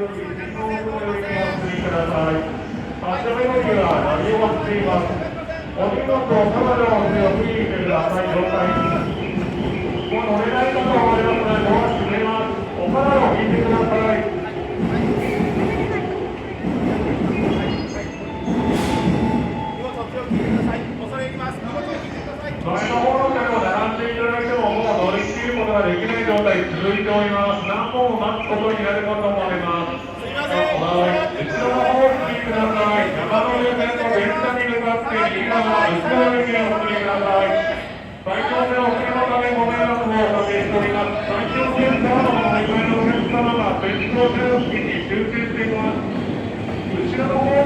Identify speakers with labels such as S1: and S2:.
S1: より信号をご利用ください。発車メロディは鳴り終わっています。お荷物をカバーの手を振り入れてください。了解。もう乗れないかと思いますので、ドア閉めます。おカバーを引いてください。前の方の車を並んでいただいても、もう乗り切ることができない状態続いております。何本も待つことになるかと思われます。すみません。後ろの方をお聞きください。山手線の電車に向かって右側、後ろ向きにお進みください。最長線遅れのためご迷惑をおかけしております。最長線からのお願いのお客様が別の線付近に集中しています。後ろの方